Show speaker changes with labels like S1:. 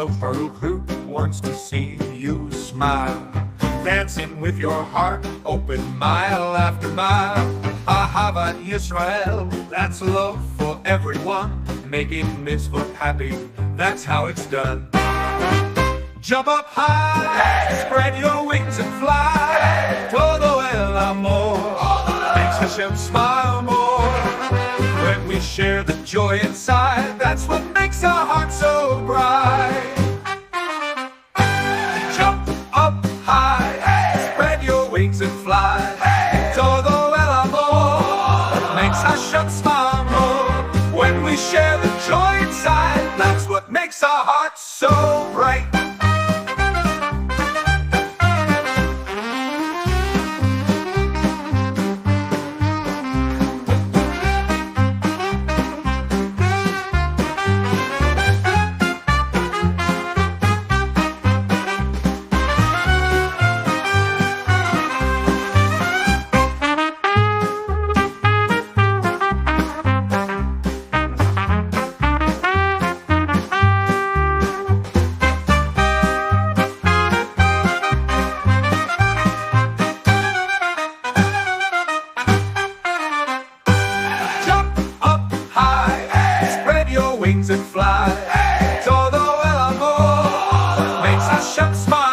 S1: shofar who wants to see you smile, dancing with your heart open mile after mile. Ahavat Israel, that's love for everyone, making mitzvot happy, that's how it's done. Jump up high, spread your wings and fly. Todo el amor makes Hashem smile more. When we share the joy inside, that's what makes our hearts so bright. Jump up high, spread your wings and fly. Todo el amor makes Hashem smile more. When we share the joy inside, that's what makes our hearts so bright. Wings and fly. Todo el amor makes Hashem smile.